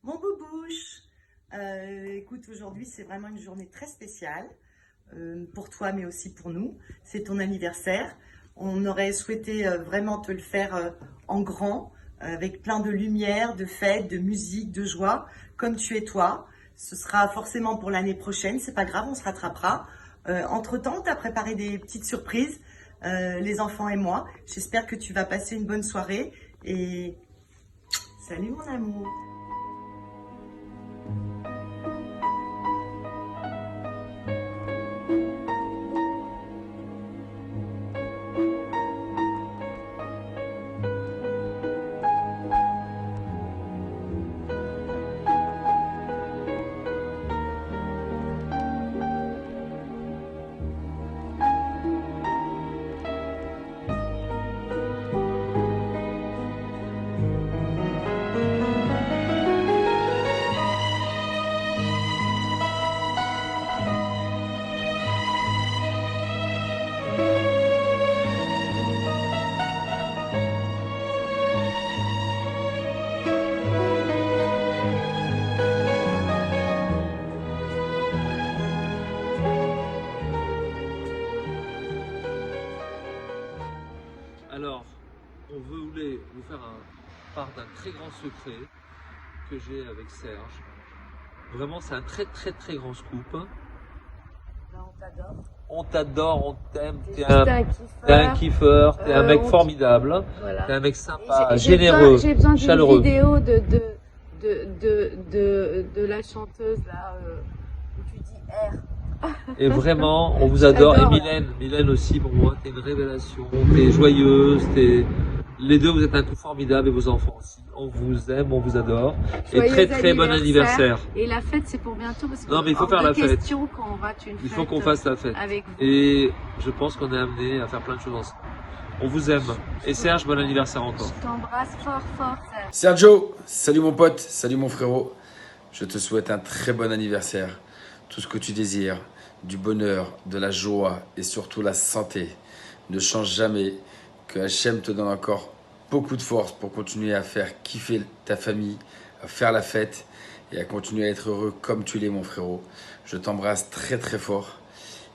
Mon boubouche, écoute, aujourd'hui c'est vraiment une journée très spéciale pour toi mais aussi pour nous. C'est ton anniversaire. On aurait souhaité vraiment te le faire en grand, avec plein de lumière, de fêtes, de musique, de joie, comme tu es toi. Ce sera forcément pour l'année prochaine, c'est pas grave, on se rattrapera. Entre-temps, tu as préparé des petites surprises, les enfants et moi. J'espère que tu vas passer une bonne soirée et salut mon amour. Alors, on voulait vous faire part d'un très grand secret que j'ai avec Serge. Vraiment, c'est un très grand scoop. Ben, on t'adore. On t'adore, on t'aime, T'es un kiffeur, t'es un mec on- formidable, Voilà. t'es un mec sympa, J'ai généreux, j'ai besoin d'une chaleureux. vidéo de la chanteuse là où tu dis R. Et vraiment, on vous adore. Et J'adore, Mylène aussi, pour moi, t'es une révélation, t'es joyeuse, les deux, vous êtes un coup formidable et vos enfants aussi. On vous aime, on vous adore. Et Joyeux très bon anniversaire. Et la fête c'est pour bientôt parce que Non, mais il faut faire la fête. question qu'on rate une Il fête faut qu'on fasse la fête. avec vous. Et je pense qu'on est amené à faire plein de choses ensemble. On vous aime. Et Serge, bon anniversaire encore. Je t'embrasse fort Serge. Sergio, salut mon pote, salut mon frérot. Je te souhaite un très bon anniversaire. Tout ce que tu désires, du bonheur, de la joie et surtout la santé. Ne change jamais, que Hachem te donne encore beaucoup de force pour continuer à faire kiffer ta famille, à faire la fête et à continuer à être heureux comme tu l'es mon frérot. Je t'embrasse très fort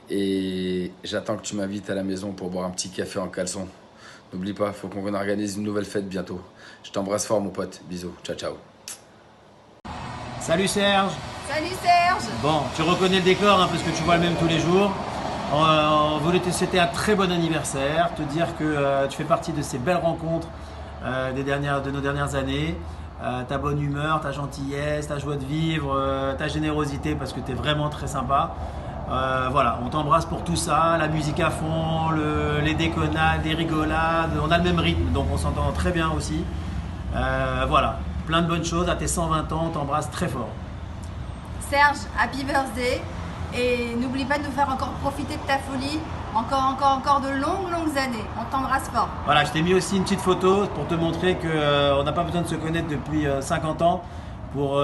et j'attends que tu m'invites à la maison pour boire un petit café en caleçon. N'oublie pas, il faut qu'on organise une nouvelle fête bientôt. Je t'embrasse fort mon pote, bisous, ciao. Salut Serge. Salut Serge. Bon, tu reconnais le décor parce que tu vois le même tous les jours. On voulait te souhaiter un très bon anniversaire, te dire que tu fais partie de ces belles rencontres de nos dernières années. Ta bonne humeur, ta gentillesse, ta joie de vivre, ta générosité parce que tu es vraiment très sympa. Voilà, on t'embrasse pour tout ça, la musique à fond, les déconnades, les rigolades, on a le même rythme donc on s'entend très bien aussi. Voilà, plein de bonnes choses, à tes 120 ans, on t'embrasse très fort. Serge, happy birthday et n'oublie pas de nous faire encore profiter de ta folie, encore de longues années. On t'embrasse fort. Voilà, je t'ai mis aussi une petite photo pour te montrer qu'on n'a pas besoin de se connaître depuis 50 ans pour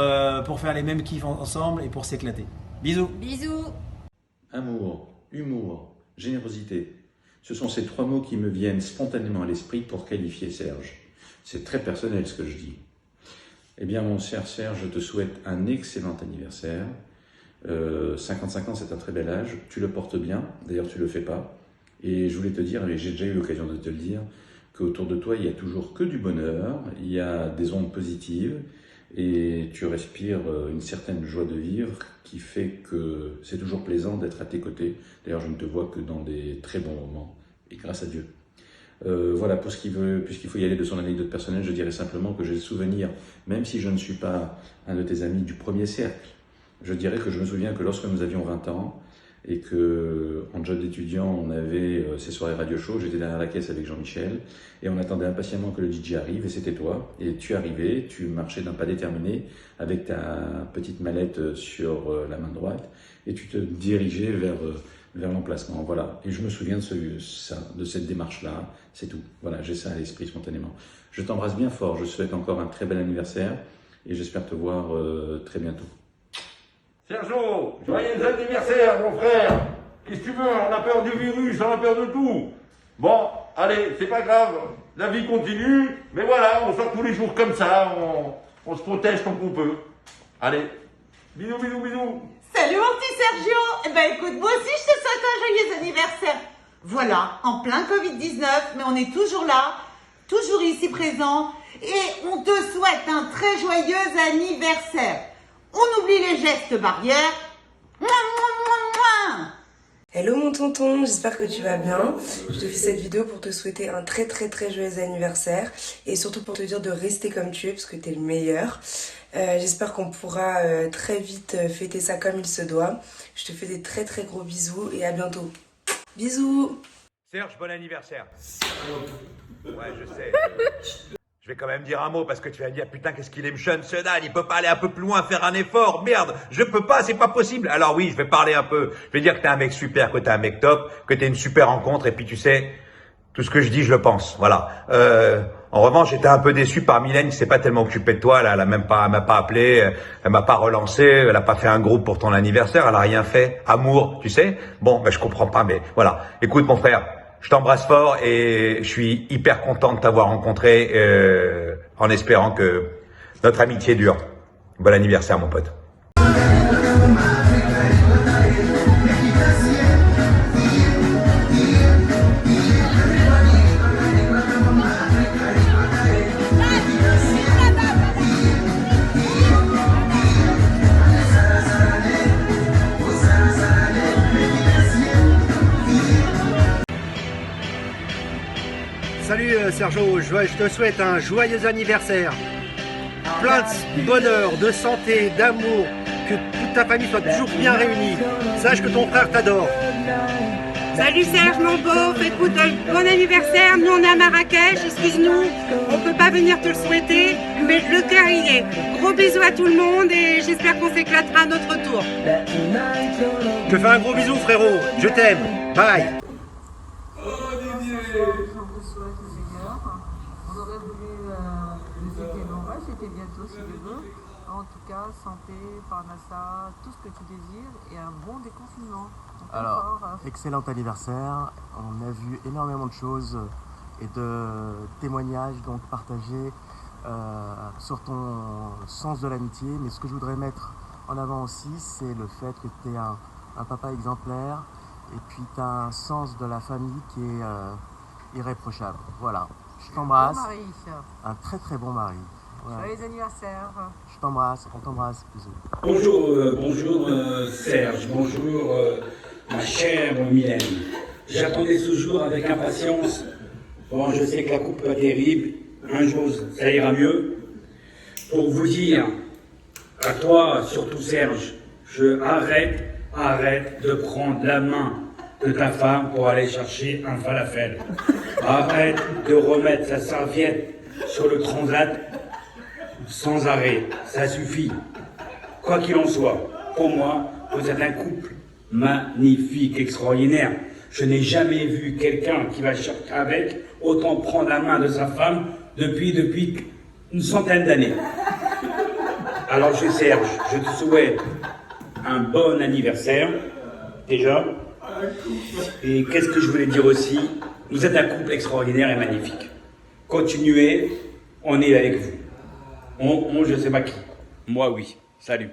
faire les mêmes kiffs ensemble et pour s'éclater. Bisous. Bisous. Amour, humour, générosité. Ce sont ces trois mots qui me viennent spontanément à l'esprit pour qualifier Serge. C'est très personnel ce que je dis. Eh bien mon cher Serge, je te souhaite un excellent anniversaire. 55 ans c'est un très bel âge, tu le portes bien, d'ailleurs tu le fais pas. Et je voulais te dire, et j'ai déjà eu l'occasion de te le dire, qu'autour de toi il y a toujours que du bonheur, il y a des ondes positives et tu respires une certaine joie de vivre qui fait que c'est toujours plaisant d'être à tes côtés. D'ailleurs je ne te vois que dans des très bons moments et grâce à Dieu. Voilà, puisqu'il faut y aller de son anecdote personnelle, je dirais simplement que j'ai le souvenir, même si je ne suis pas un de tes amis du premier cercle, je dirais que je me souviens que lorsque nous avions 20 ans et que en job d'étudiant, on avait ces soirées radio show, j'étais derrière la caisse avec Jean-Michel et on attendait impatiemment que le DJ arrive et c'était toi. Et tu arrivais, tu marchais d'un pas déterminé avec ta petite mallette sur la main droite et tu te dirigeais vers l'emplacement, voilà. Et je me souviens de cette démarche-là, c'est tout. Voilà, j'ai ça à l'esprit spontanément. Je t'embrasse bien fort, je souhaite encore un très bel anniversaire et j'espère te voir très bientôt. Sergio, joyeux anniversaire mon frère. Qu'est-ce que tu veux, on a peur du virus, on a peur de tout. Bon, allez, c'est pas grave, la vie continue, mais voilà, on sort tous les jours comme ça, On se protège tant qu'on peut. Allez, bisous, bisous, bisous. Salut mon petit Sergio. Eh ben écoute, moi aussi je te souhaite un joyeux anniversaire. Voilà, en plein Covid-19, mais on est toujours là, toujours ici présent, et on te souhaite un très joyeux anniversaire. On oublie les gestes barrières. Mouah, mouah, mouah, mouah. Hello mon tonton, j'espère que tu vas bien. Je te fais cette vidéo pour te souhaiter un très joyeux anniversaire et surtout pour te dire de rester comme tu es parce que tu es le meilleur. J'espère qu'on pourra très vite fêter ça comme il se doit. Je te fais des très gros bisous et à bientôt. Bisous. Serge, bon anniversaire. Ouais, je sais. Je vais quand même dire un mot parce que tu vas dire putain qu'est-ce qu'il est jeune ce dalle, il peut pas aller un peu plus loin, faire un effort, merde, je peux pas, c'est pas possible. Alors oui, je vais parler un peu, je vais dire que t'es un mec super, que t'es un mec top, que t'es une super rencontre et puis tu sais, tout ce que je dis je le pense, voilà. En revanche, j'étais un peu déçu par Mylène qui s'est pas tellement occupée de toi, là, elle m'a pas appelé, elle m'a pas relancé, elle a pas fait un groupe pour ton anniversaire, elle a rien fait, amour, tu sais. Bon, ben je comprends pas, mais voilà. Écoute mon frère, je t'embrasse fort et je suis hyper content de t'avoir rencontré en espérant que notre amitié dure. Bon anniversaire mon pote. Salut Sergio, je te souhaite un joyeux anniversaire. Plein de bonheur, de santé, d'amour, que toute ta famille soit toujours bien réunie. Sache que ton frère t'adore. Salut Serge, mon beau, écoute, bon anniversaire, nous on est à Marrakech, excuse-nous, on peut pas venir te le souhaiter, mais le cœur y est. Gros bisous à tout le monde et j'espère qu'on s'éclatera à notre tour. Je te fais un gros bisou frérot, je t'aime, bye. On aurait voulu visiter l'Orage, c'était bientôt si tu veux. En tout cas, santé, Parnassa, tout ce que tu désires et un bon déconfinement. Alors, excellent anniversaire, on a vu énormément de choses et de témoignages donc partagés sur ton sens de l'amitié, mais ce que je voudrais mettre en avant aussi, c'est le fait que tu es un papa exemplaire et puis tu as un sens de la famille qui est irréprochable. Voilà, je t'embrasse. Bon mari. Un très bon mari. Ouais. Joyeux anniversaire. Je t'embrasse, on t'embrasse, bisous. Bonjour Serge, bonjour ma chère Mylène. J'attendais ce jour avec impatience. Bon, je sais que la coupe est terrible, un jour ça ira mieux. Pour vous dire, à toi, surtout Serge, arrête de prendre la main de ta femme pour aller chercher un falafel. Arrête de remettre sa serviette sur le transat sans arrêt, ça suffit. Quoi qu'il en soit, pour moi, vous êtes un couple magnifique, extraordinaire. Je n'ai jamais vu quelqu'un qui va chercher avec autant prendre la main de sa femme depuis une centaine d'années. Alors Serge, je te souhaite un bon anniversaire, déjà. Et qu'est-ce que je voulais dire aussi? Vous êtes un couple extraordinaire et magnifique. Continuez, on est avec vous. Je sais pas qui. Moi, oui. Salut.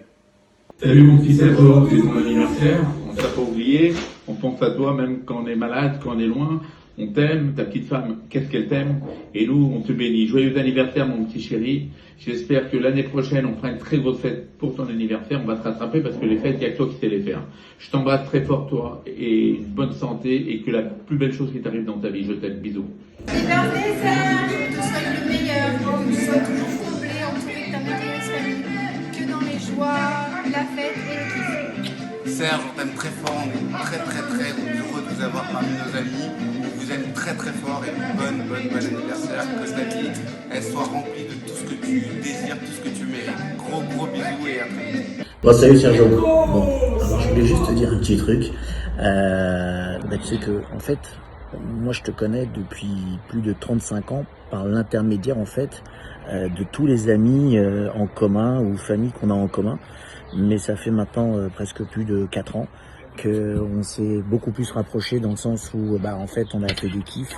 Salut mon petit Sergio, c'est ton anniversaire. On t'a pas oublié. On pense à toi même quand on est malade, quand on est loin. On t'aime, ta petite femme, qu'est-ce qu'elle t'aime. Et nous, on te bénit. Joyeux anniversaire mon petit chéri. J'espère que l'année prochaine, on fera une très grosse fête pour ton anniversaire. On va te rattraper parce que les fêtes, il n'y a que toi qui sais les faire. Je t'embrasse très fort toi et une bonne santé et que la plus belle chose qui t'arrive dans ta vie. Je t'aime. Bisous. Happy birthday Serge, je te souhaite le meilleur, que tu sois toujours comblé, entouré de ta merveilleuse famille, que dans les joies, la fête et le kiff. Serge, on t'aime très fort, on est très heureux de vous avoir parmi nos amis. On vous aime très fort et bon anniversaire. Que ta vie, elle soit remplie de tout ce que tu désires, tout ce que tu mérites. Gros bisous et à très vite. Bon, salut Sergio. Bon, alors je voulais juste te dire un petit truc. Tu sais que, en fait, moi je te connais depuis plus de 35 ans par l'intermédiaire en fait de tous les amis en commun ou familles qu'on a en commun. Mais ça fait maintenant presque plus de 4 ans qu'on s'est beaucoup plus rapprochés dans le sens où en fait on a fait des kiffs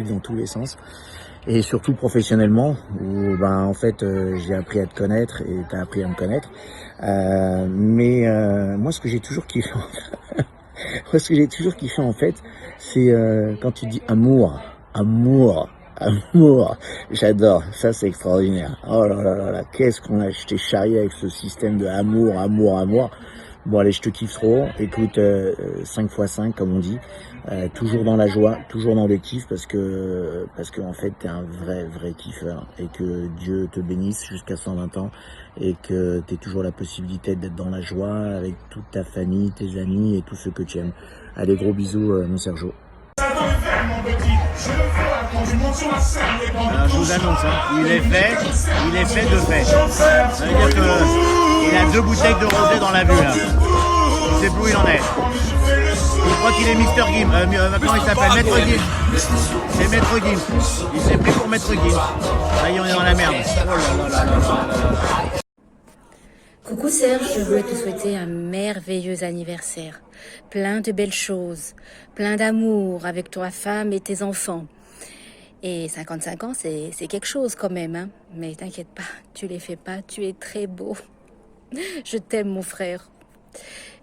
dans tous les sens. Et surtout professionnellement, où en fait j'ai appris à te connaître et t'as appris à me connaître. Moi ce que j'ai toujours kiffé en fait, c'est quand tu dis amour. J'adore, ça c'est extraordinaire. Oh là là là là, qu'est-ce qu'on a, je t'ai charrié avec ce système de amour. Bon allez, je te kiffe trop. Écoute, 5 x 5 comme on dit, toujours dans la joie, toujours dans le kiff parce que en fait t'es un vrai kiffeur et que Dieu te bénisse jusqu'à 120 ans et que t'aies toujours la possibilité d'être dans la joie avec toute ta famille, tes amis et tous ceux que tu aimes. Allez, gros bisous mon Sergio. Alors, je vous annonce, il est fait de fait. Ça veut dire qu'il a 2 bouteilles de rosé dans la vue là. Il sait plus où il en est. Je crois qu'il est Mr. Gim. Comment il s'appelle? Maître Gim. C'est Maître Gim. Il s'est pris pour Maître Gim. Ça y est, on est dans la merde. Oh là là là là là. Coucou Serge, je voulais te souhaiter un merveilleux anniversaire. Plein de belles choses, plein d'amour avec ta femme et tes enfants. Et 55 ans, c'est quelque chose quand même, hein. Mais t'inquiète pas, tu les fais pas, tu es très beau. Je t'aime mon frère.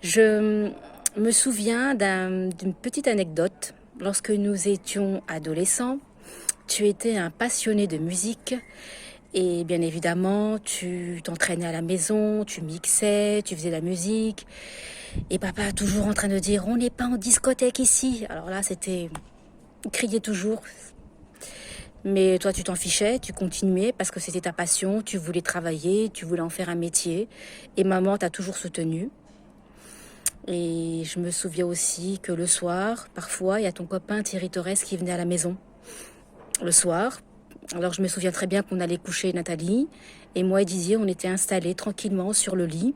Je me souviens d'une petite anecdote. Lorsque nous étions adolescents, tu étais un passionné de musique. Et bien évidemment, tu t'entraînais à la maison, tu mixais, tu faisais de la musique. Et papa toujours en train de dire « on n'est pas en discothèque ici ». Alors là, c'était... Il criait toujours. Mais toi, tu t'en fichais, tu continuais parce que c'était ta passion, tu voulais travailler, tu voulais en faire un métier. Et maman t'a toujours soutenu. Et je me souviens aussi que le soir, parfois, il y a ton copain Thierry Torres qui venait à la maison. Le soir... Alors je me souviens très bien qu'on allait coucher Nathalie et moi et Didier, on était installés tranquillement sur le lit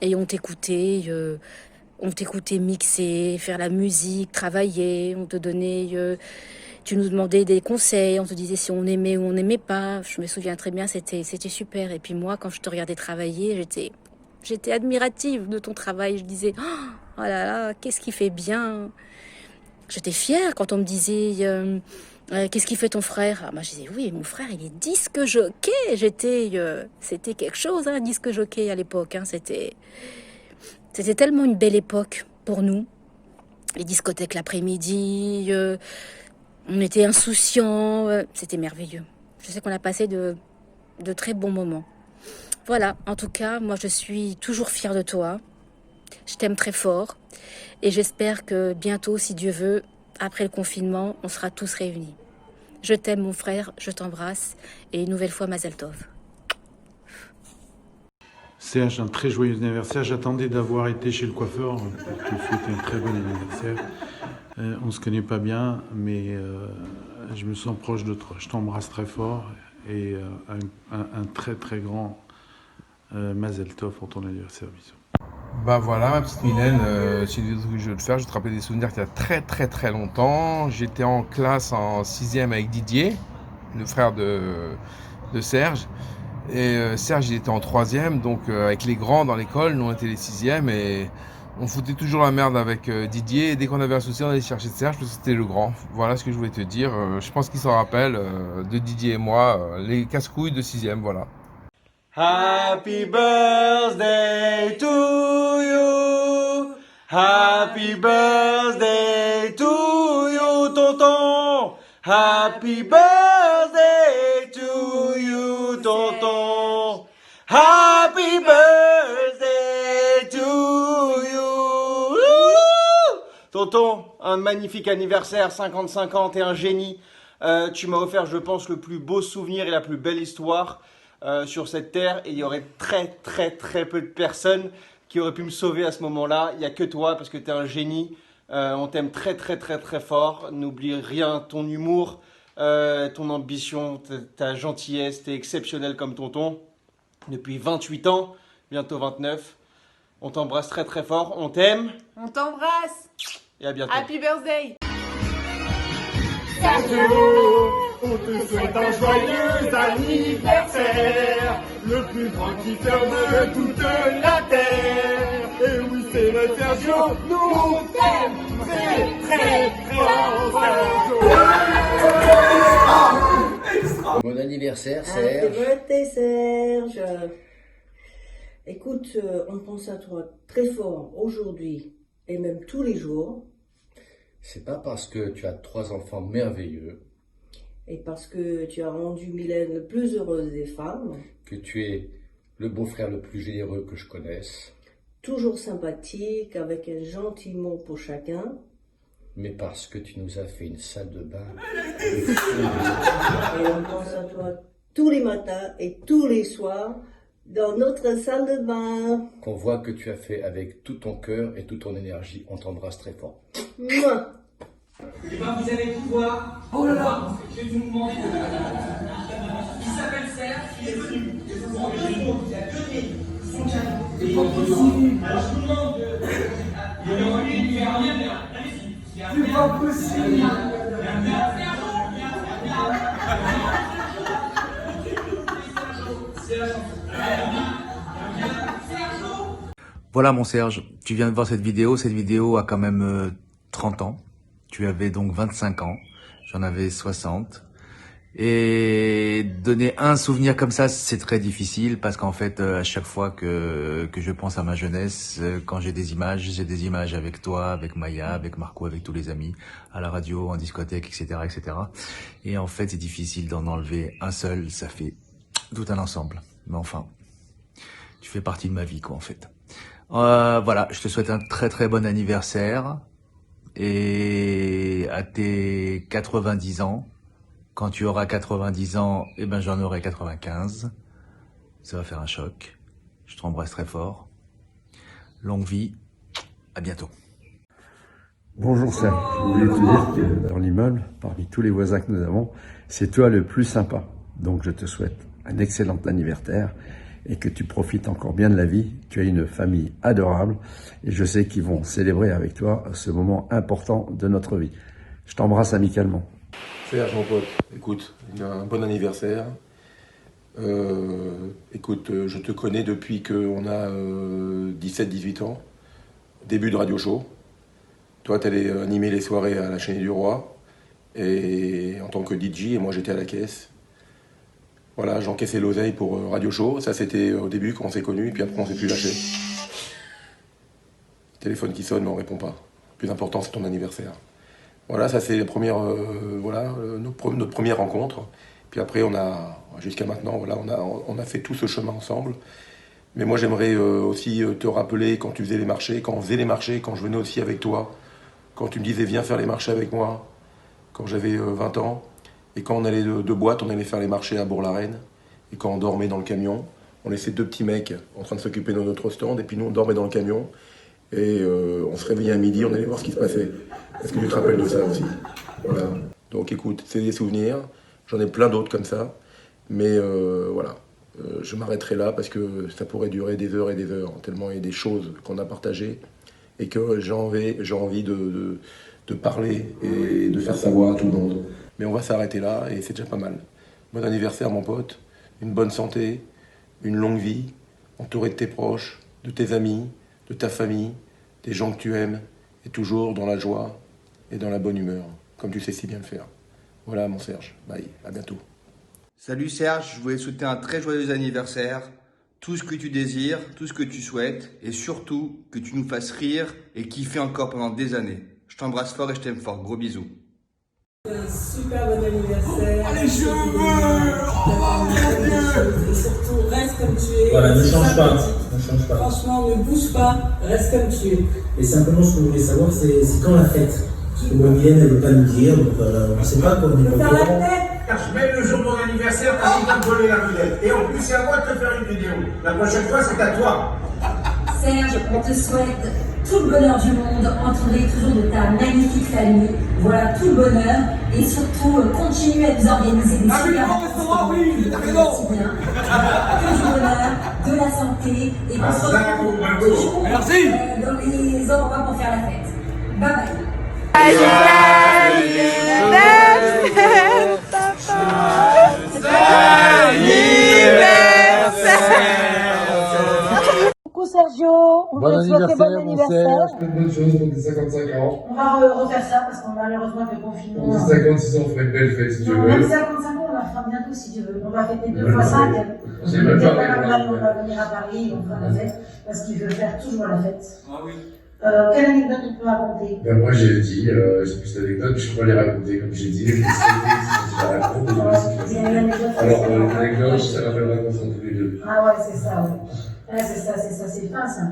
et on t'écoutait mixer, faire la musique, travailler, on te donnait, tu nous demandais des conseils, on te disait si on aimait ou on n'aimait pas. Je me souviens très bien, c'était super. Et puis moi, quand je te regardais travailler, j'étais admirative de ton travail. Je disais, oh là là, qu'est-ce qu'il fait bien. J'étais fière quand on me disait... qu'est-ce qu'il fait ton frère? Moi je disais oui, mon frère il est disque jockey. C'était quelque chose, hein, disque jockey à l'époque. Hein. C'était tellement une belle époque pour nous. Les discothèques l'après-midi, on était insouciants, c'était merveilleux. Je sais qu'on a passé de très bons moments. Voilà, en tout cas, moi je suis toujours fière de toi. Je t'aime très fort et j'espère que bientôt, si Dieu veut, après le confinement, on sera tous réunis. Je t'aime mon frère, je t'embrasse et une nouvelle fois Mazel Tov. Serge, un très joyeux anniversaire. J'attendais d'avoir été chez le coiffeur pour te souhaiter un très bon anniversaire. On ne se connaît pas bien, mais je me sens proche de toi. Je t'embrasse très fort et un très très grand Mazel Tov pour ton anniversaire. Bisous. Bah voilà ma petite Mylène, c'est des trucs que je veux te faire. Je vais te rappeler des souvenirs qu'il y a très très très longtemps. J'étais en classe en 6e avec Didier, le frère de Serge. Et Serge il était en 3e, donc avec les grands dans l'école, nous on était les 6e et on foutait toujours la merde avec Didier. Et dès qu'on avait un souci on allait chercher Serge parce que c'était le grand. Voilà ce que je voulais te dire. Je pense qu'il s'en rappelle de Didier et moi, les casse-couilles de 6e, voilà. Happy birthday to you. Happy birthday to you, tonton. Happy birthday to you, tonton. Happy birthday to you. Tonton, un magnifique anniversaire, 55 ans, t'es un génie. Tu m'as offert, je pense, le plus beau souvenir et la plus belle histoire sur cette terre, et il y aurait très peu de personnes qui auraient pu me sauver à ce moment-là. Il n'y a que toi parce que tu es un génie. On t'aime très fort. N'oublie rien, ton humour, ton ambition, ta gentillesse, t'es exceptionnel comme tonton. Depuis 28 ans, bientôt 29. On t'embrasse très fort, on t'aime. On t'embrasse. Et à bientôt. Happy birthday. Sergio, on te souhaite un joyeux anniversaire, le plus grand kiffeur de toute la terre. Et oui, c'est t'aime Sergio, nous on t'aime très très fort Sergio. Bon anniversaire, Happy Serge. birthday, Serge. Écoute, on pense à toi très fort aujourd'hui et même tous les jours. C'est pas parce que tu as 3 enfants merveilleux Et parce que tu as rendu Mylène le plus heureuse des femmes. que tu es le beau-frère le plus généreux que je connaisse, Toujours sympathique, avec un gentil mot pour chacun. mais parce que tu nous as fait une salle de bain. Et on pense à toi tous les matins et tous les soirs dans notre salle de bain. Qu'on voit que tu as fait avec tout ton cœur et toute ton énergie. On t'embrasse très fort. Mouah. Et ben vous allez pouvoir. Oh là là. Je vais vous demander. Il s'appelle Serge, il est venu. Il a donné son cadeau. C'est pas possible. Alors je vous demande de. Il a envie de faire rien, mais allez-y. C'est pas possible. Voilà mon Serge, tu viens de voir cette vidéo a quand même 30 ans. Tu avais donc 25 ans, j'en avais 60. Et donner un souvenir comme ça, c'est très difficile parce qu'en fait, à chaque fois que je pense à ma jeunesse, quand j'ai des images avec toi, avec Maya, avec Marco, avec tous les amis, à la radio, en discothèque, etc., etc. Et en fait, c'est difficile d'en enlever un seul, ça fait tout un ensemble. Mais enfin, tu fais partie de ma vie, quoi, en fait. Voilà, je te souhaite un très très bon anniversaire. Et à tes 90 ans, quand tu auras 90 ans, eh ben j'en aurai 95. Ça va faire un choc. Je t'embrasse très fort. Longue vie. À bientôt. Bonjour Serge, je voulais te dire que dans l'immeuble, parmi tous les voisins que nous avons, c'est toi le plus sympa. Donc je te souhaite un excellent anniversaire et que tu profites encore bien de la vie. Tu as une famille adorable et je sais qu'ils vont célébrer avec toi ce moment important de notre vie. Je t'embrasse amicalement. Serge, mon pote, écoute, un bon anniversaire. Écoute, je te connais depuis qu'on a 17-18 ans, début de radio show. Toi, tu allais animer les soirées à la Chaîne du Roi, et en tant que DJ, et moi j'étais à la caisse. Voilà, j'encaissais l'oseille pour radio show. Ça, c'était au début quand on s'est connus, et puis après on s'est plus lâché. Téléphone qui sonne, mais on répond pas. Le plus important, c'est ton anniversaire. Voilà, ça c'est la première, notre première rencontre. Puis après, jusqu'à maintenant, voilà, on a fait tout ce chemin ensemble. Mais moi, j'aimerais aussi te rappeler quand tu faisais les marchés, quand on faisait les marchés, quand je venais aussi avec toi, quand tu me disais viens faire les marchés avec moi, quand j'avais 20 ans. Et quand on allait de boîte, on allait faire les marchés à Bourg-la-Reine. Et quand on dormait dans le camion, on laissait 2 petits mecs en train de s'occuper de notre stand. Et puis nous, on dormait dans le camion. Et on se réveillait à midi, on allait voir ce qui se passait. Est-ce que tu te rappelles de ça aussi? Voilà. Donc écoute, c'est des souvenirs. J'en ai plein d'autres comme ça. Mais voilà, je m'arrêterai là parce que ça pourrait durer des heures et des heures. Tellement il y a des choses qu'on a partagées et que j'ai envie de parler et de faire savoir à tout le monde. Mais on va s'arrêter là et c'est déjà pas mal. Bon anniversaire mon pote, une bonne santé, une longue vie, entouré de tes proches, de tes amis, de ta famille, des gens que tu aimes, et toujours dans la joie et dans la bonne humeur, comme tu sais si bien le faire. Voilà mon Serge, bye, à bientôt. Salut Serge, je voulais te souhaiter un très joyeux anniversaire, tout ce que tu désires, tout ce que tu souhaites, et surtout que tu nous fasses rire et kiffer encore pendant des années. Je t'embrasse fort et je t'aime fort, gros bisous. Un super bon anniversaire. Oh les cheveux. Oh mon Dieu. Et surtout, reste comme tu es. Voilà, ne change pas. Ne change pas. Franchement, ne bouge pas, reste comme tu es. Et simplement, ce qu'on voulait savoir, c'est quand la fête. Parce que moi, Mylène, elle ne veut pas nous dire, donc on ne sait pas quand on est pas au courant. Même le jour de mon anniversaire, t'as dit de me voler la vedette. Et en plus, c'est à moi de te faire une vidéo. La prochaine fois, c'est à toi. Serge, on te souhaite tout le bonheur du monde, entouré toujours de ta magnifique famille. Voilà, tout le bonheur. Et surtout, continue à nous organiser des super restaurant, oui, t'as raison. bien. Que du bonheur, de la santé. Et qu'on se retrouve toujours dans les endroits pour faire la fête. Bye bye. Coucou Sergio, on Bon va te souhaiter bon anniversaire. Bonne chose pour tes 55 ans. On va refaire ça parce qu'on malheureusement avec le confinement. Pour tes 56 ans, on ferait une belle fête si tu veux. Même 55 ans, on la fera bientôt si tu veux. On va fêter 2 fois 5. J'ai même pas On va venir à Paris, on fera la fête parce qu'il veut faire toujours la fête. Ah oui. Quelle anecdote tu peux raconter? Ben moi j'ai dit, j'ai plus d'anecdotes, mais je peux pas les raconter comme j'ai dit. Alors l'anecdote, ça rappellera qu'on s'en tous les deux. Ah ouais, c'est ça, ouais. Ouais, c'est ça, c'est fin ça.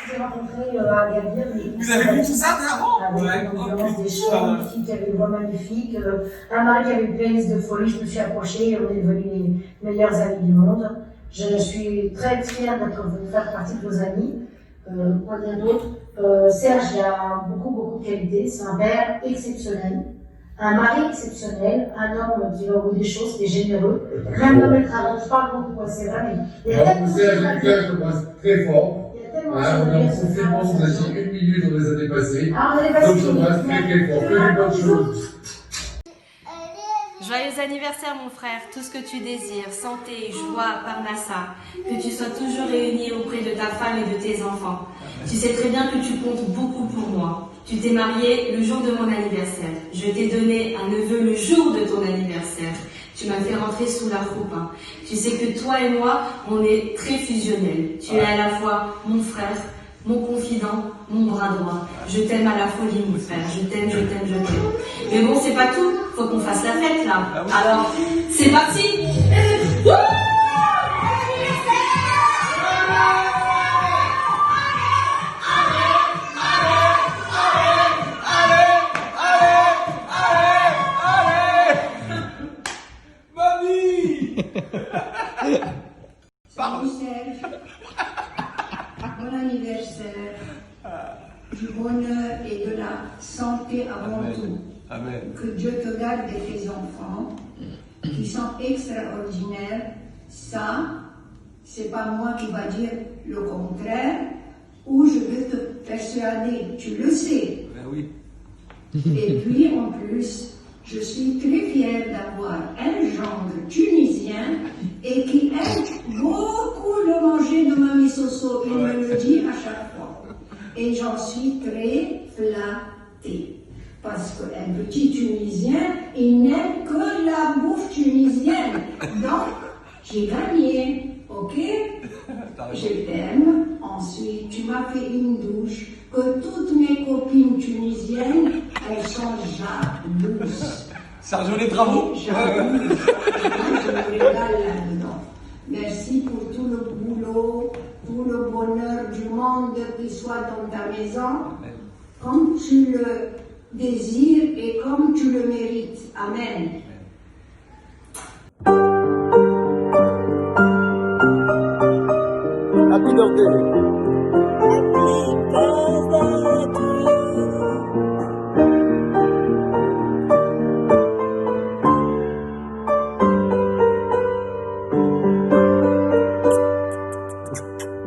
J'ai rencontré à Agadir. Vous avez vu tout ça avant? Avec une ambiance des champs, une fille qui avait une voix magnifique, un mari qui avait une playlist de folie, je me suis approchée et on est devenus les meilleurs amis du monde. Je suis très fière d'être venue faire partie de vos amis. Quoi dire d'autre? Serge a beaucoup de qualités, c'est un père exceptionnel, un mari exceptionnel, un homme qui va au bout des choses, qui est généreux, même dans le travail, je parle beaucoup, c'est vrai, mais il y a tellement de choses Serge, à Lucas, dire. je te passe très fort. Il y a tellement de On choses est à en dire. confinement, on a dit 1 minute dans les années passées. Ah, on est passé. Donc je te passe très fort, que des bonnes choses. Joyeux anniversaire mon frère, tout ce que tu désires, santé, joie, parnassa, que tu sois toujours réuni auprès de ta femme et de tes enfants. Tu sais très bien que tu comptes beaucoup pour moi. Tu t'es marié le jour de mon anniversaire. Je t'ai donné un neveu le jour de ton anniversaire. Tu m'as fait rentrer sous la coupe. Tu sais que toi et moi, on est très fusionnels. Tu es à la fois mon frère, mon confident, mon bras droit. Je t'aime à la folie, mon frère. Je t'aime, je t'aime, je t'aime. Mais bon, c'est pas tout. Faut qu'on fasse la fête, là. Alors, c'est parti! Salut Serge, bon anniversaire, du bonheur et de la santé avant tout. Amen. Que Dieu te garde et tes enfants, qui sont extraordinaires. Ça, c'est pas moi qui va dire le contraire, ou je vais te persuader, tu le sais. Ben oui. Et puis en plus, je suis très fière d'avoir un gendre tunisien et qui aime beaucoup le manger de Mamie Soso. Il me le dit à chaque fois. Et j'en suis très flattée. Parce qu'un petit Tunisien, il n'aime que la bouffe tunisienne. Donc, j'ai gagné, ok? Je t'aime. Ensuite, tu m'as fait une douche que toutes mes copines tunisiennes, elles sont jalouses. Sergio, les travaux. Jalouses. Je me régale là-dedans. Merci pour tout le boulot, tout le bonheur du monde qui soit dans ta maison, comme tu le désires et comme tu le mérites. Amen. Happy birthday.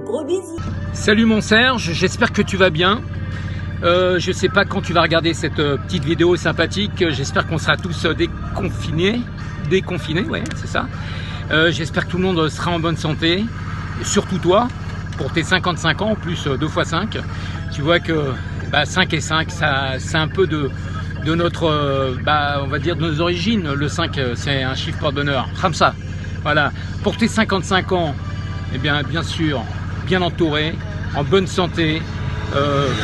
Gros bisous. Salut mon Serge, j'espère que tu vas bien. Je sais pas quand tu vas regarder cette petite vidéo sympathique, j'espère qu'on sera tous déconfinés, ouais, c'est ça. J'espère que tout le monde sera en bonne santé, surtout toi, pour tes 55 ans, en plus 2 x 5. Tu vois que 5 et 5, c'est un peu de notre, on va dire de nos origines. Le 5, c'est un chiffre porte-bonheur, comme ça. Voilà, pour tes 55 ans, eh bien sûr, bien entouré, en bonne santé,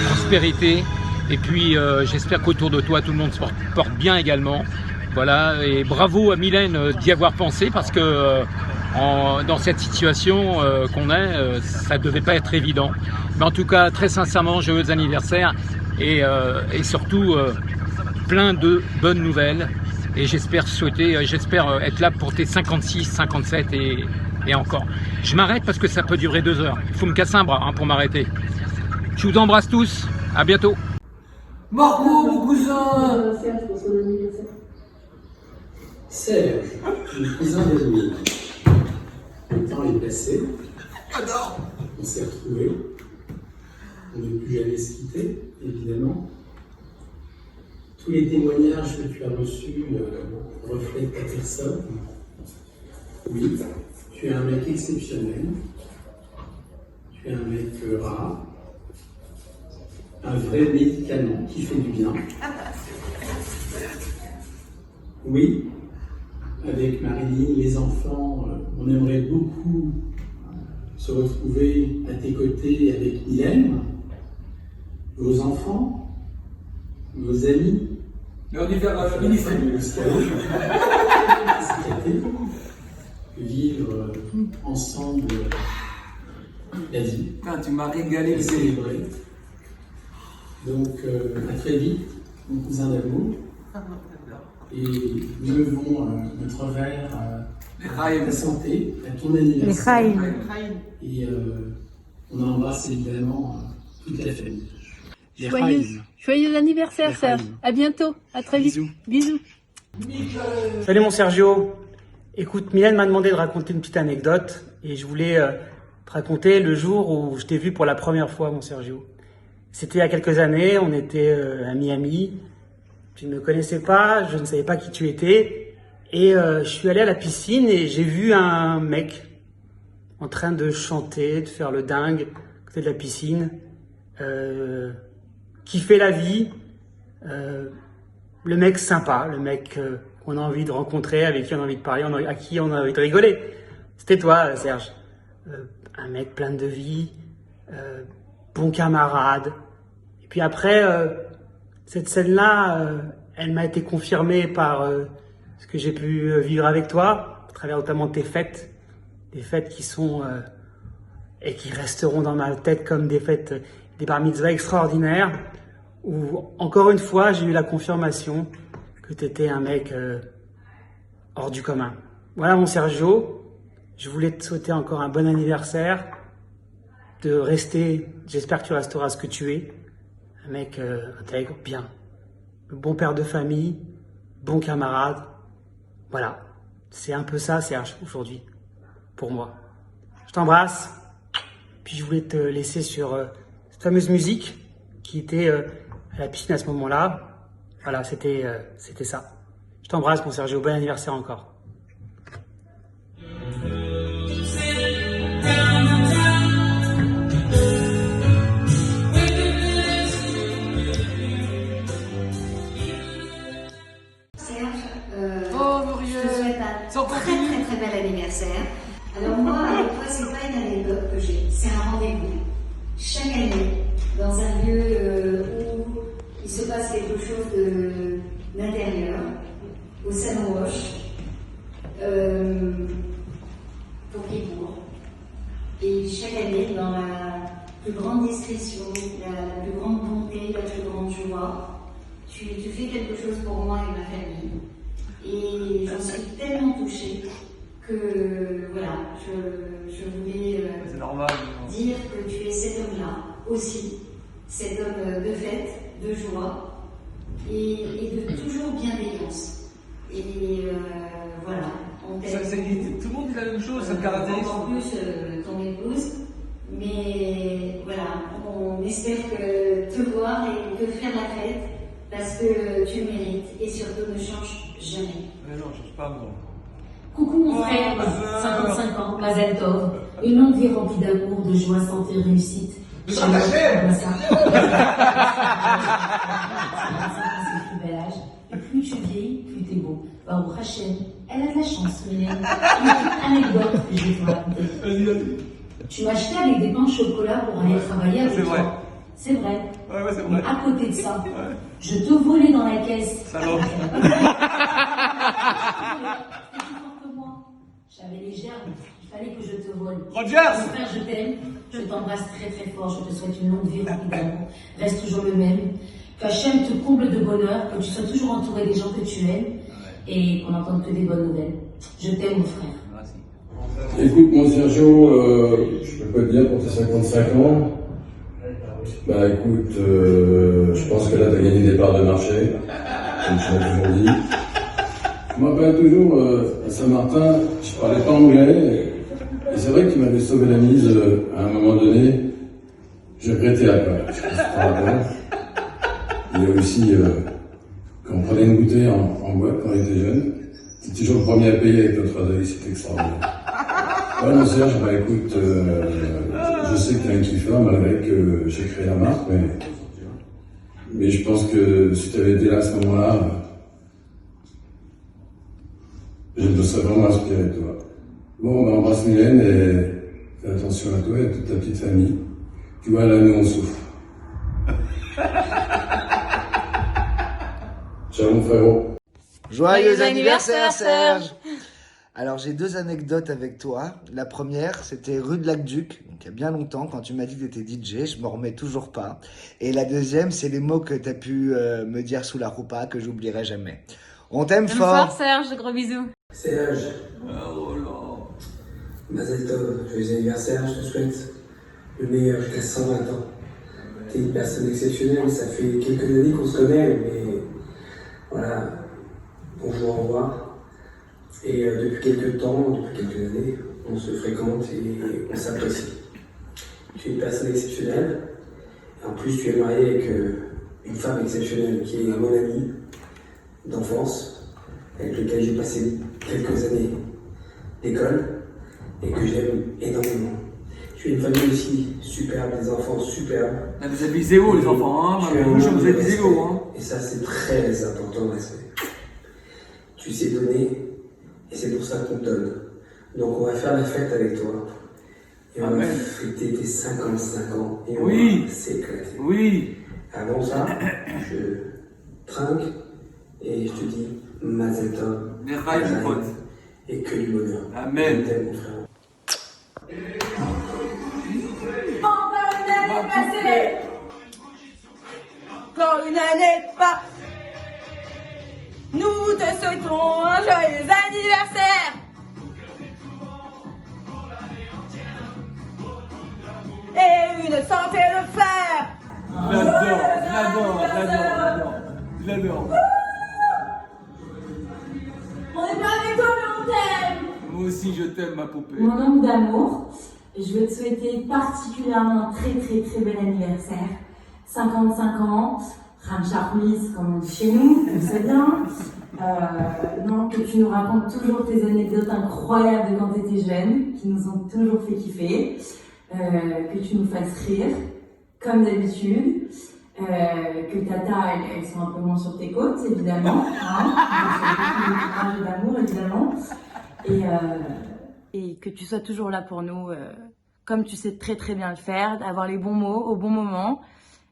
prospérité, et puis j'espère qu'autour de toi tout le monde se porte bien également. Voilà, et bravo à Mylène d'y avoir pensé, parce que dans cette situation qu'on est, ça ne devait pas être évident. Mais en tout cas, très sincèrement, joyeux anniversaire, et surtout plein de bonnes nouvelles, et j'espère être là pour tes 56, 57 et encore. Je m'arrête parce que ça peut durer 2 heures. Il faut me casser un bras pour m'arrêter. Je vous embrasse tous, à bientôt. Marco, mon cousin! Serge, le cousin d'Edwin. Le temps est passé. On s'est retrouvés. On ne peut plus jamais se quitter, évidemment. Tous les témoignages que tu as reçus reflètent ta personne. Oui, tu es un mec exceptionnel. Tu es un mec rare, un vrai médicament qui fait du bien. Oui, avec Marilyn, les enfants, on aimerait beaucoup se retrouver à tes côtés avec Mylène, vos enfants, vos amis. Mais on y verra la mini-famille aussi. Vivre ensemble la vie. Putain, tu m'as régalé. Célébrer. Donc, à très vite, mon cousin d'amour. Et nous levons notre verre à ta santé, à ton anniversaire. Et on embrasse évidemment toute la famille. Joyeux anniversaire, Serge. À bientôt. À très vite. Bisous. Salut mon Sergio. Écoute, Mylène m'a demandé de raconter une petite anecdote et je voulais te raconter le jour où je t'ai vu pour la première fois, mon Sergio. C'était il y a quelques années, on était à Miami. Tu ne me connaissais pas, je ne savais pas qui tu étais. Et je suis allé à la piscine et j'ai vu un mec en train de chanter, de faire le dingue à côté de la piscine, qui fait la vie. Le mec sympa, le mec qu'on a envie de rencontrer, avec qui on a envie de parler, à qui on a envie de rigoler. C'était toi, Serge. Un mec plein de vie, bon camarade. Et puis après, cette scène-là, elle m'a été confirmée par ce que j'ai pu vivre avec toi, à travers notamment tes fêtes. Des fêtes qui sont et qui resteront dans ma tête comme des fêtes, des bar mitzvahs extraordinaires, où encore une fois, j'ai eu la confirmation que tu étais un mec hors du commun. Voilà mon Sergio, je voulais te souhaiter encore un bon anniversaire, de rester, j'espère que tu resteras ce que tu es, un mec intègre, bien, bon père de famille, bon camarade, voilà, c'est un peu ça Serge aujourd'hui, pour moi. Je t'embrasse, puis je voulais te laisser sur cette fameuse musique qui était à la piscine à ce moment-là. Voilà, c'était ça. Je t'embrasse mon Sergio, bon anniversaire encore. Je te souhaite un très bel anniversaire. Alors moi, avec toi, c'est pas une anecdote que j'ai, c'est un rendez-vous. Chaque année, dans un lieu où il se passe quelque chose d'intérieur, au Sandwich, pour Kippour. Et chaque année, dans la plus grande discrétion, la plus grande bonté, la plus grande joie, tu fais quelque chose pour moi et ma famille. Et j'en suis tellement touchée que voilà, je voulais dire que tu es cet homme-là aussi, cet homme de fête, de joie et de toujours bienveillance. Et voilà, on t'aime. Tout le monde dit la même chose, ça me caractérise. En plus, ton épouse, mais voilà, on espère que te voir et te faire la fête parce que tu le mérites et surtout ne change jamais. Mais non, je change pas, moi. Coucou mon frère, 55 ans, Mazel Tov, une longue vie remplie d'amour, de joie, santé, réussite. Mais ça t'achève. C'est le plus bel âge, et plus tu vieillis, plus t'es beau. Baruch Hashem, elle a de la chance, Mylène. Une petite anecdote que je vais te raconter. Tu m'achetais avec des pains au chocolat pour aller travailler avec toi. C'est vrai. Ouais, c'est vrai. Mais à côté de ça, je te volais dans la caisse. Salaud. J'avais les germes, il fallait que je te vole. Rogers! Mon frère, je t'aime, je t'embrasse très très fort, je te souhaite une longue vie remplie d'amour. Reste toujours le même. Qu'Hachem te comble de bonheur, que tu sois toujours entouré des gens que tu aimes et qu'on n'entende que des bonnes nouvelles. Je t'aime, mon frère. Écoute, mon Sergio, je peux pas te dire pour tes 55 ans. Bah écoute, je pense que là tu as gagné des parts de marché, comme tu m'as toujours dit. Je me rappelle toujours, à Saint-Martin, je parlais pas anglais, et c'est vrai que tu m'avais sauvé la mise à un moment donné. Je regrettais après, je sais pas si tu te rappelles. Il y a aussi, quand on prenait une bouteille en boîte quand on était jeune, tu étais toujours le premier à payer avec notre oseille, c'était extraordinaire. Ouais, mon Serge, bah écoute, je sais que tu as un kiffer malgré que j'ai créé la marque, mais je pense que si tu avais été là à ce moment-là, je me serais vraiment inspiré de toi. Bon, on embrasse Mylène et fais attention à toi et à toute ta petite famille. Tu vois, là, nous, on souffre. Ciao, mon frérot. Joyeux anniversaire, Serge! Alors, j'ai 2 anecdotes avec toi. La première, c'était rue de l'Aqueduc, donc il y a bien longtemps, quand tu m'as dit que tu étais DJ, je m'en remets toujours pas. Et la deuxième, c'est les mots que tu as pu me dire sous la roupa, que j'oublierai jamais. On t'aime fort. Serge, gros bisous. Serge, Mazel Tov, joyeux anniversaire, je te souhaite le meilleur jusqu'à 120 ans. T'es une personne exceptionnelle, ça fait quelques années qu'on se connaît, mais voilà, bonjour, au revoir. Et depuis quelques temps, depuis quelques années, on se fréquente et on s'apprécie. Tu es une personne exceptionnelle, et en plus tu es marié avec une femme exceptionnelle qui est mon amie d'enfance, avec laquelle j'ai passé quelques années d'école et que j'aime énormément. Tu es une famille aussi superbe, des enfants superbes. Ah, vous abusez vous les enfants, hein, vous abusez vous, hein. Et ça c'est très important, le respect. Tu sais donner et c'est pour ça qu'on te donne. Donc on va faire la fête avec toi. Et on va fêter tes 55 ans et on va s'éclater. Oui. Avant ça, je trinque et je te dis Mazel Tov. Et que du bonheur. Amen. Je t'aime, mon frère. Encore une année passée. Encore une année pas. Nous te souhaitons un joyeux anniversaire. Et une santé de fer. Je l'adore. On n'est pas avec toi, mais on t'aime. Moi aussi, je t'aime, ma poupée. Mon homme d'amour, je veux te souhaiter particulièrement un très bel anniversaire. 55 ans, Ramcharmis, comme on dit chez nous, tu sais bien. Non, que tu nous racontes toujours tes anecdotes incroyables de quand tu étais jeune, qui nous ont toujours fait kiffer. Que tu nous fasses rire, comme d'habitude. Que Tata, elles sont un peu moins sur tes côtes, évidemment. Hein, d'amour, évidemment. Et que tu sois toujours là pour nous, comme tu sais très bien le faire, avoir les bons mots au bon moment.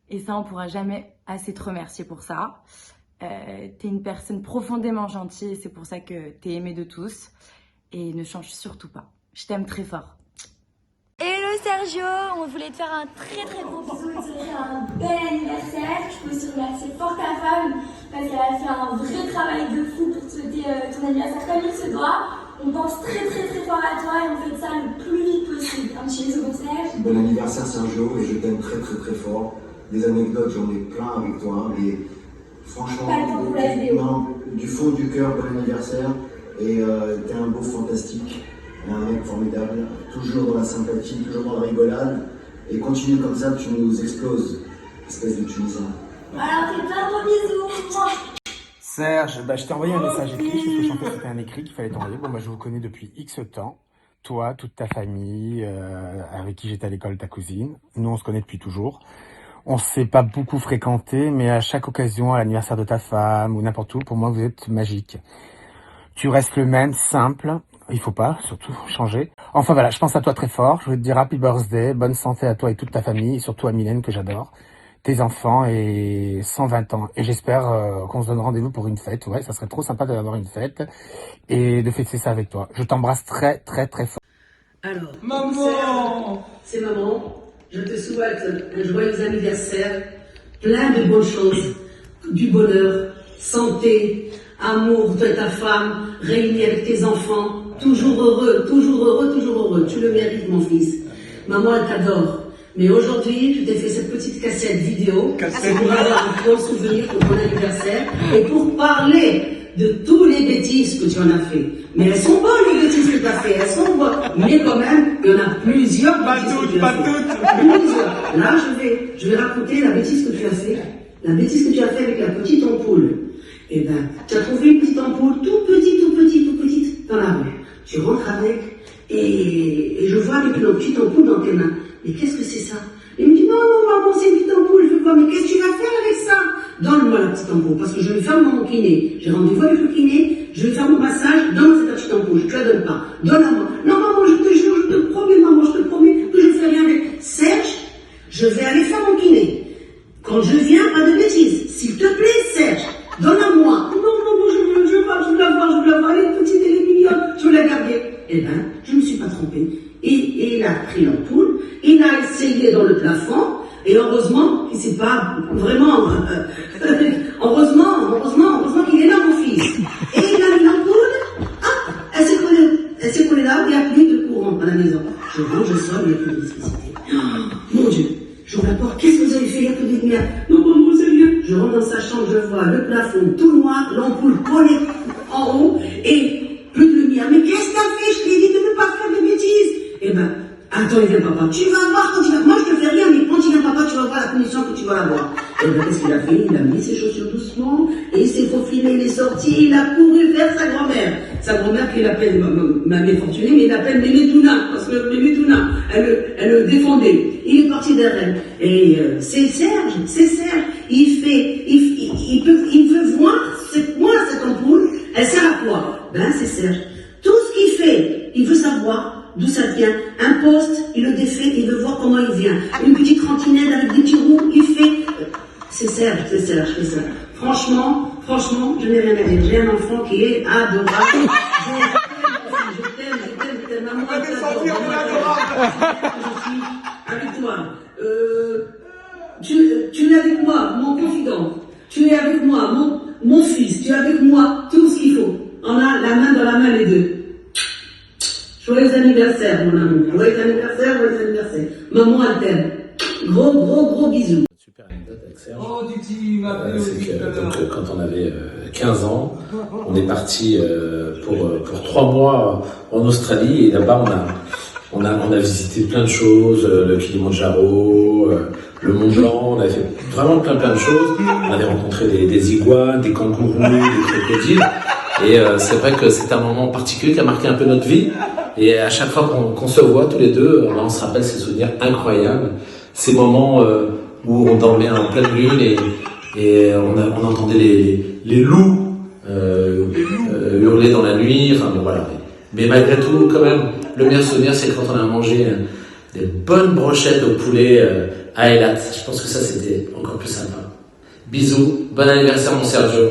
Et ça, on pourra jamais assez te remercier pour ça. T'es une personne profondément gentille et c'est pour ça que t'es aimée de tous. Et ne change surtout pas. Je t'aime très fort. Hello Sergio, on voulait te faire un très gros bisou et te souhaiter un bel anniversaire. Je peux aussi remercier fort ta femme parce qu'elle a fait un vrai travail de fou pour te souhaiter ton anniversaire comme il se doit. On pense très fort à toi et on fait ça le plus vite possible. Un petit bisou, bon Serge. Bon anniversaire Sergio et je t'aime très fort. Des anecdotes, j'en ai plein avec toi, mais franchement, pas le temps pour la vidéo. Non, du fond du cœur, bon anniversaire. Et t'es un beau fantastique, un mec formidable, toujours dans la sympathie, toujours dans la rigolade. Et continue comme ça, tu nous exploses, espèce de Tunisien. Alors t'es plein de gros bisous. Serge, je t'ai envoyé un message écrit, je te chantais c'était un écrit qu'il fallait t'envoyer. Bon, je vous connais depuis X temps. Toi, toute ta famille, avec qui j'étais à l'école, ta cousine. Nous, on se connaît depuis toujours. On s'est pas beaucoup fréquenté, mais à chaque occasion, à l'anniversaire de ta femme ou n'importe où, pour moi, vous êtes magique. Tu restes le même, simple. Il faut pas, surtout, changer. Enfin voilà, je pense à toi très fort. Je veux te dire happy birthday, bonne santé à toi et toute ta famille, et surtout à Mylène que j'adore, tes enfants et 120 ans. Et j'espère qu'on se donne rendez-vous pour une fête. Ouais, ça serait trop sympa d'avoir une fête et de fêter ça avec toi. Je t'embrasse très fort. Alors, maman, c'est maman. Je te souhaite un joyeux anniversaire, plein de bonnes choses, du bonheur, santé, amour de ta femme, réunis avec tes enfants, toujours heureux. Tu le mérites, mon fils. Maman, elle t'adore. Mais aujourd'hui, tu t'es fait cette petite cassette vidéo pour avoir un bon souvenir pour ton anniversaire et pour parler de tous les bêtises que tu en as fait. Mais elles sont bonnes, les bêtises que tu as fait, elles sont bonnes. Mais quand même, il y en a plusieurs bêtises que tu as fait. Plusieurs. Là, je vais raconter la bêtise que tu as fait. La bêtise que tu as fait avec la petite ampoule. Eh ben, tu as trouvé une petite ampoule tout petite dans la rue. Tu rentres avec et je vois avec une petite ampoule dans tes mains. Mais qu'est-ce que c'est ça? Il me dit, non, maman, c'est une petite ampoule. Je veux voir, mais qu'est-ce que tu vas faire avec ça? Donne-moi la petite ampoule, parce que je vais faire mon kiné. J'ai rendez-vous avec le kiné, je vais faire mon massage, donne-moi cette petite ampoule, je te la donne pas. Donne-la-moi. Non, maman, je te jure, je te promets, maman, je te promets que je ne fais rien avec. Serge, je vais aller faire mon kiné. Quand je viens, pas de bêtises. S'il te plaît, Serge, donne-la-moi. Non, je veux la voir, elle est petite, elle est mignonne, je veux la garder. Eh ben, je ne me suis pas trompée. Et il a pris l'ampoule, il a essayé dans le plafond, et heureusement qu'il ne s'est pas vraiment, heureusement qu'il est là, mon fils. Et il a mis l'ampoule, elle s'est collée là, il n'y a plus de courant à la maison. Je rentre, je sors, il n'y a plus d'électricité. Mon Dieu, j'ouvre la porte, qu'est-ce que vous avez fait? Il n'y a plus de lumière. Non, maman, c'est rien. Je rentre dans sa chambre, je vois le plafond tout noir, l'ampoule collée en haut, et plus de lumière. Mais qu'est-ce que t'as fait? Je t'ai dit de ne pas faire de bêtises. Eh ben, attends, il vient papa. Tu vas voir quand il va. Moi, je te fais rien, mais quand il vient papa, tu vas voir la punition que tu vas avoir. Eh ben, qu'est-ce qu'il a fait? Il a mis ses chaussures doucement, et il s'est faufilé, il est sorti, il a couru vers sa grand-mère. Sa grand-mère qu'il appelle ma méfortunée, mais il l'appelle Mémé Touna, parce que Mémé Touna, elle le défendait. Il est parti derrière elle. Et c'est Serge. Il veut voir cette ampoule, elle sert à quoi? Ben, c'est Serge. Tout ce qu'il fait, il veut savoir d'où ça vient. Un poste, il le défait, il veut voir comment il vient. Une petite trottinette avec des petits roues, il fait. C'est Serge. Franchement, je n'ai rien à dire. J'ai un enfant qui est adorable. Je t'aime, maman, je suis avec toi. Tu es avec moi, mon confident. Tu es avec moi, mon fils. Tu es avec moi, tout ce qu'il faut. On a la main dans la main, les deux. Joyeux anniversaire, mon amour. Joyeux anniversaire. Maman, elle t'aime. Gros bisous. Super anecdote avec Serge. C'est que quand on avait 15 ans, on est parti pour 3 mois en Australie, et là-bas on a visité plein de choses, le Kilimandjaro, le Mont Blanc, on a fait vraiment plein de choses. On avait rencontré des iguanes, des kangourous, des crocodiles, et c'est vrai que c'est un moment particulier qui a marqué un peu notre vie. Et à chaque fois qu'on se voit tous les deux, on se rappelle ces souvenirs incroyables, ces moments où on dormait en pleine lune et on entendait les loups hurler dans la nuit. Enfin bon, voilà. Mais malgré tout, quand même, le meilleur souvenir, c'est quand on a mangé des bonnes brochettes au poulet à Eilat. Je pense que ça, c'était encore plus sympa. Bisous, bon anniversaire mon Sergio.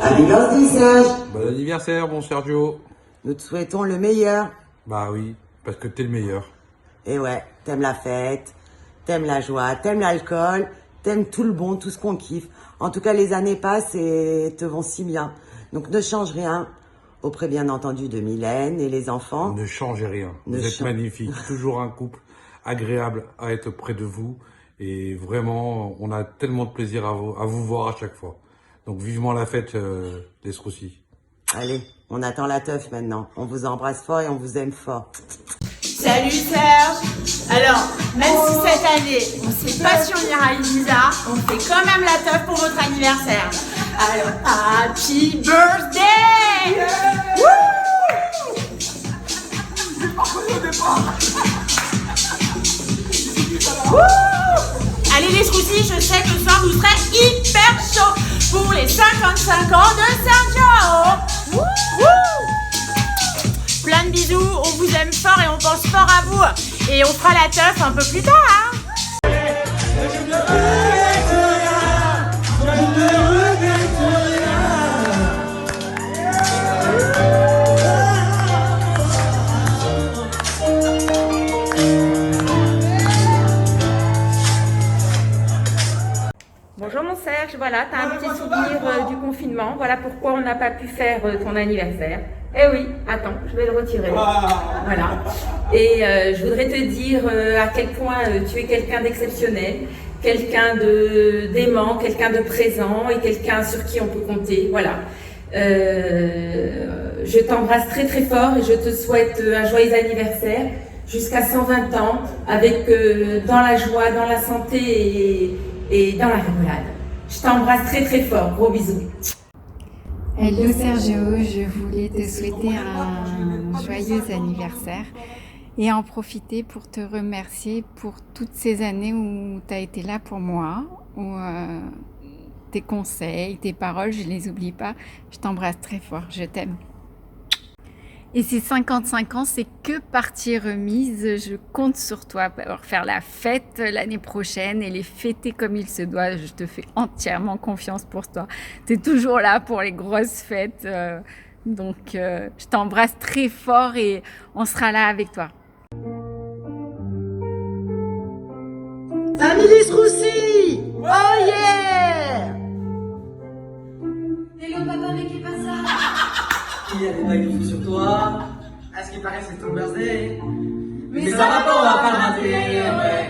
Happy birthday Serge. Bon anniversaire mon Sergio. Nous te souhaitons le meilleur. Bah oui, parce que t'es le meilleur. Et ouais, t'aimes la fête, t'aimes la joie, t'aimes l'alcool, t'aimes tout le bon, tout ce qu'on kiffe. En tout cas, les années passent et te vont si bien. Donc ne change rien, auprès bien entendu de Mylène et les enfants. Ne changez rien, vous êtes magnifiques, toujours un couple agréable à être près de vous. Et vraiment, on a tellement de plaisir à vous voir à chaque fois. Donc vivement la fête des Stroussi. Allez, on attend la teuf maintenant. On vous embrasse fort et on vous aime fort. Salut Serge. Alors, même si cette année, on ne sait pas si on ira à Ibiza, on fait quand même la teuf pour votre anniversaire. Alors, happy birthday! Allez les Stroussi, je sais que ce soir vous serez hyper chaud pour les 55 ans de Sergio. Plein de bisous, on vous aime fort et on pense fort à vous. Et on fera la teuf un peu plus tard, hein. Bonjour mon Serge, voilà, t'as un petit souvenir du confinement, voilà pourquoi on n'a pas pu faire ton anniversaire. Eh oui, attends, je vais le retirer. Voilà. Et je voudrais te dire à quel point tu es quelqu'un d'exceptionnel, quelqu'un d'aimant, quelqu'un de présent et quelqu'un sur qui on peut compter. Voilà. Je t'embrasse très très fort et je te souhaite un joyeux anniversaire jusqu'à 120 ans avec dans la joie, dans la santé et dans la rigolade. Je t'embrasse très très fort. Gros bisous. Hello Sergio, je voulais te souhaiter un joyeux anniversaire et en profiter pour te remercier pour toutes ces années où tu as été là pour moi, où tes conseils, tes paroles, je les oublie pas. Je t'embrasse très fort, je t'aime. Et ces 55 ans, c'est que partie remise. Je compte sur toi pour faire la fête l'année prochaine et les fêter comme il se doit. Je te fais entièrement confiance pour toi. Tu es toujours là pour les grosses fêtes. Donc, je t'embrasse très fort et on sera là avec toi. Amélie Roussi! Oh yeah! Hello papa, mais qui passe ça? Il y a des blagues de fou sur toi. À ce qui paraît, c'est ton birthday. Mais ça va pas, on va pas le rater, ouais.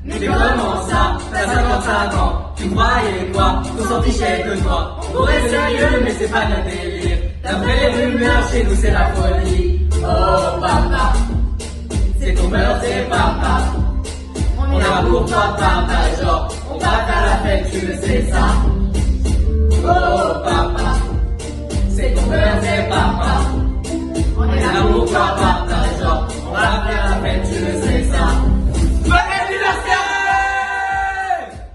Mais comment ça? T'as 55 ans. Tu croyais quoi? On s'en fichait de toi. On pourrait sérieux, mais c'est pas notre délire. D'après les rumeurs, chez nous, c'est la folie. Oh papa, c'est ton birthday, papa. On est là pour toi, papa, genre. On va faire la fête, tu le sais ça. Oh papa, c'est ton birthday, papa. On est là pour toi, papa, genre. On va faire la fête, tu le sais ça. Bon anniversaire!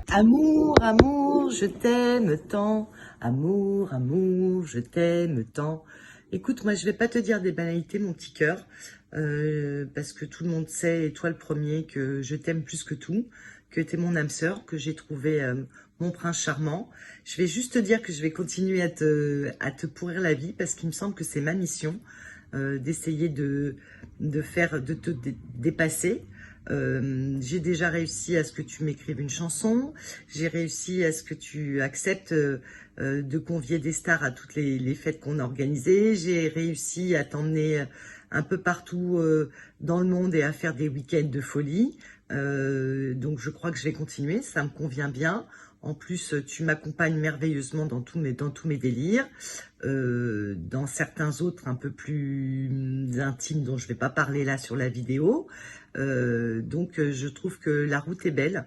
Amour, amour, je t'aime tant. Amour, amour, je t'aime tant. Écoute, moi je vais pas te dire des banalités, mon petit cœur, parce que tout le monde sait, et toi le premier, que je t'aime plus que tout, que t'es mon âme sœur, que j'ai trouvé mon prince charmant. Je vais juste te dire que je vais continuer à te pourrir la vie, parce qu'il me semble que c'est ma mission, d'essayer de te dépasser. J'ai déjà réussi à ce que tu m'écrives une chanson, j'ai réussi à ce que tu acceptes de convier des stars à toutes les fêtes qu'on a organisées, j'ai réussi à t'emmener un peu partout dans le monde et à faire des week-ends de folie, donc je crois que je vais continuer, ça me convient bien. En plus, tu m'accompagnes merveilleusement dans tous mes délires, dans certains autres un peu plus intimes dont je vais pas parler là sur la vidéo. Donc je trouve que la route est belle.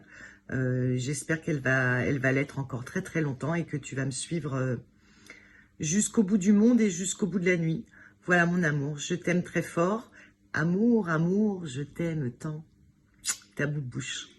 J'espère qu'elle va l'être encore très très longtemps et que tu vas me suivre jusqu'au bout du monde et jusqu'au bout de la nuit. Voilà mon amour, je t'aime très fort. Amour, amour, je t'aime tant. Ta bout de bouche.